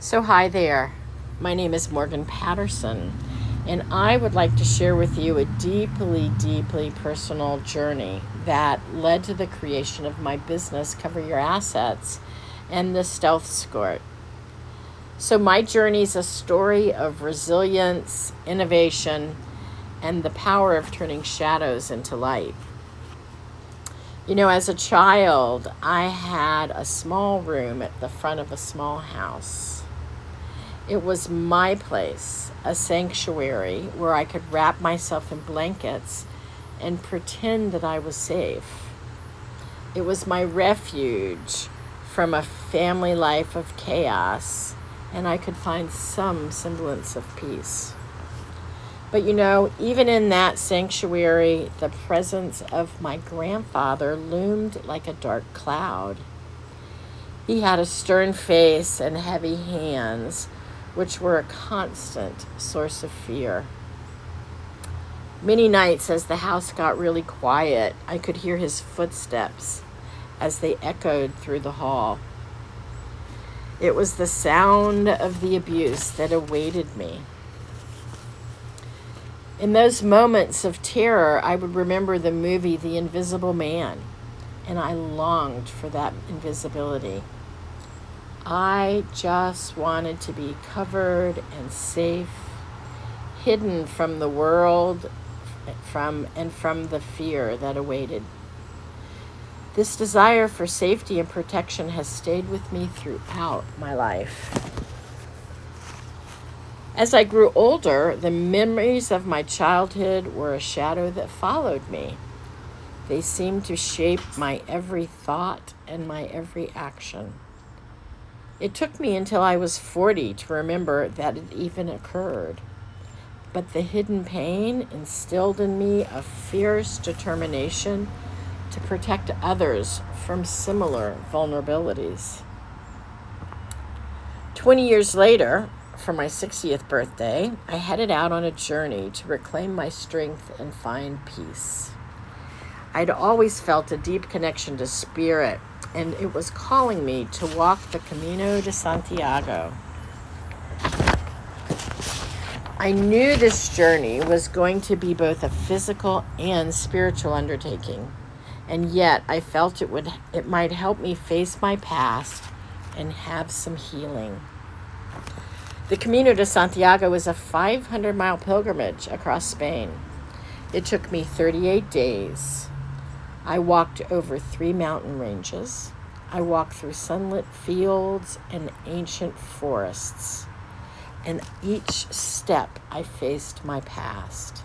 So, hi there. My name is Morgan Patterson, and I would like to share with you a deeply personal journey that led to the creation of my business, Cover Your Assets, and the Stealth Escort. So, my journey is a story of resilience, innovation, and the power of turning shadows into light. You know, as a child, I had a small room at the front of a small house. It was my place, a sanctuary where I could wrap myself in blankets and pretend that I was safe. It was my refuge from a family life of chaos, and I could find some semblance of peace. But you know, even in that sanctuary, the presence of my grandfather loomed like a dark cloud. He had a stern face and heavy hands, which were a constant source of fear. Many nights, as the house got really quiet, I could hear his footsteps as they echoed through the hall. It was the sound of the abuse that awaited me. In those moments of terror, I would remember the movie The Invisible Man, and I longed for that invisibility. I just wanted to be covered and safe, hidden from the world, from the fear that awaited. This desire for safety and protection has stayed with me throughout my life. As I grew older, the memories of my childhood were a shadow that followed me. They seemed to shape my every thought and my every action. It took me until I was 40 to remember that it even occurred. But the hidden pain instilled in me a fierce determination to protect others from similar vulnerabilities. 20 years later, for my 60th birthday, I headed out on a journey to reclaim my strength and find peace. I'd always felt a deep connection to spirit, and it was calling me to walk the Camino de Santiago. I knew this journey was going to be both a physical and spiritual undertaking, and yet I felt it might help me face my past and have some healing. The Camino de Santiago is a 500-mile pilgrimage across Spain. It took me 38 days. I walked over 3 mountain ranges. I walked through sunlit fields and ancient forests. And each step I faced my past.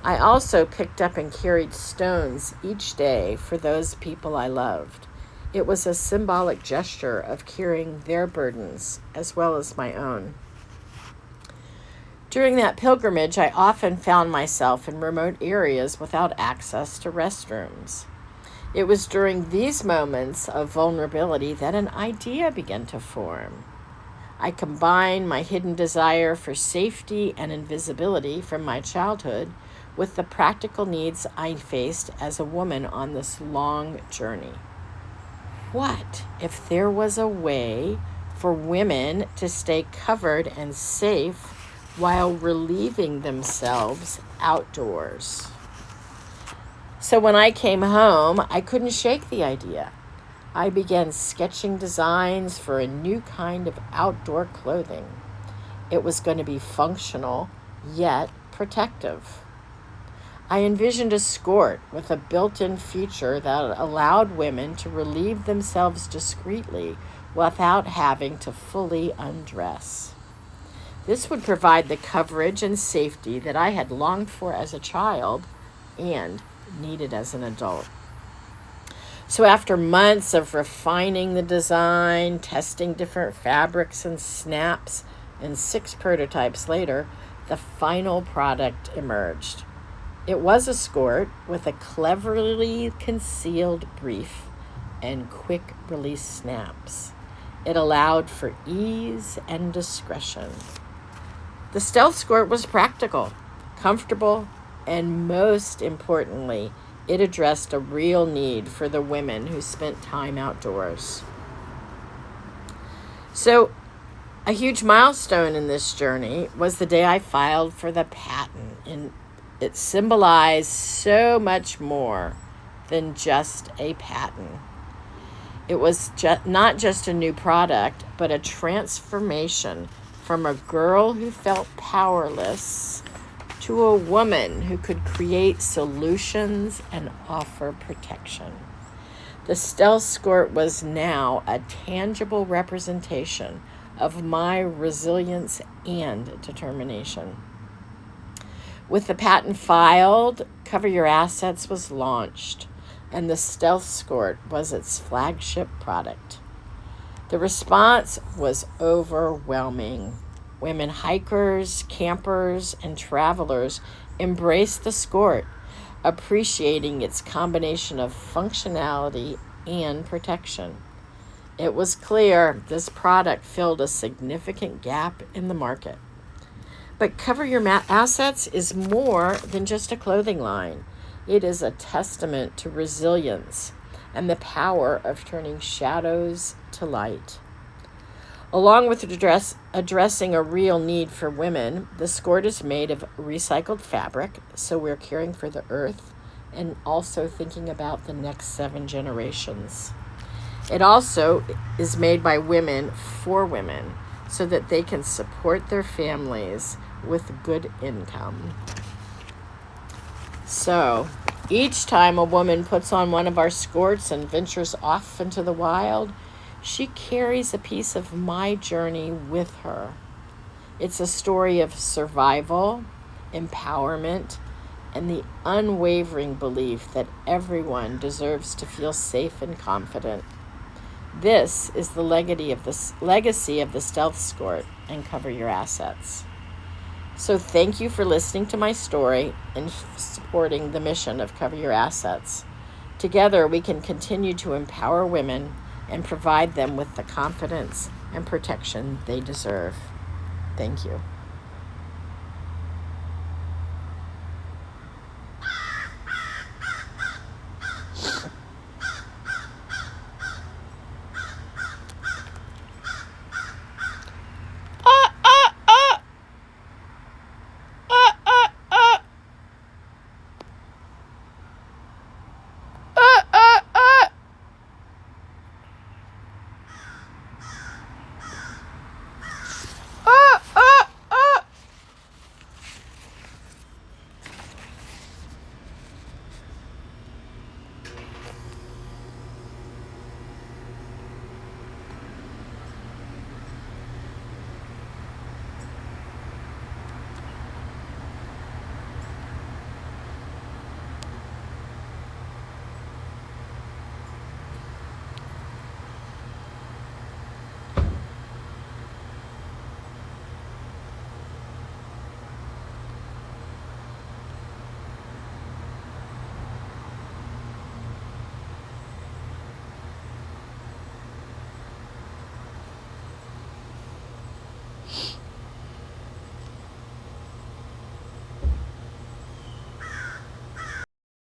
I also picked up and carried stones each day for those people I loved. It was a symbolic gesture of carrying their burdens as well as my own. During that pilgrimage, I often found myself in remote areas without access to restrooms. It was during these moments of vulnerability that an idea began to form. I combined my hidden desire for safety and invisibility from my childhood with the practical needs I faced as a woman on this long journey. What if there was a way for women to stay covered and safe while relieving themselves outdoors? So when I came home, I couldn't shake the idea. I began sketching designs for a new kind of outdoor clothing. It was going to be functional, yet protective. I envisioned a skirt with a built-in feature that allowed women to relieve themselves discreetly without having to fully undress. This would provide the coverage and safety that I had longed for as a child and needed as an adult. So after months of refining the design, testing different fabrics and snaps, and 6 prototypes later, the final product emerged. It was a skirt with a cleverly concealed brief and quick release snaps. It allowed for ease and discretion. The Stealth Escort was practical, comfortable, and most importantly, it addressed a real need for the women who spent time outdoors. So A huge milestone in this journey was the day I filed for the patent, and it symbolized so much more than just a patent. It was not just a new product, but a transformation from a girl who felt powerless to a woman who could create solutions and offer protection. The Stealth Skirt was now a tangible representation of my resilience and determination. With the patent filed, Cover Your Assets was launched, and the Stealth Skirt was its flagship product. The response was overwhelming. Women hikers, campers, and travelers embraced the skirt, appreciating its combination of functionality and protection. It was clear this product filled a significant gap in the market. But Cover Your Assets is more than just a clothing line. It is a testament to resilience and the power of turning shadows to light. Along with addressing a real need for women, the skirt is made of recycled fabric, so we're caring for the earth and also thinking about the next 7 generations. It also is made by women for women so that they can support their families with good income. So, each time a woman puts on one of our skirts and ventures off into the wild, she carries a piece of my journey with her. It's a story of survival, empowerment, and the unwavering belief that everyone deserves to feel safe and confident. This is the legacy of the Stealth Skirt and Cover Your Assets. So thank you for listening to my story and supporting the mission of Cover Your Assets. Together, we can continue to empower women and provide them with the confidence and protection they deserve. Thank you.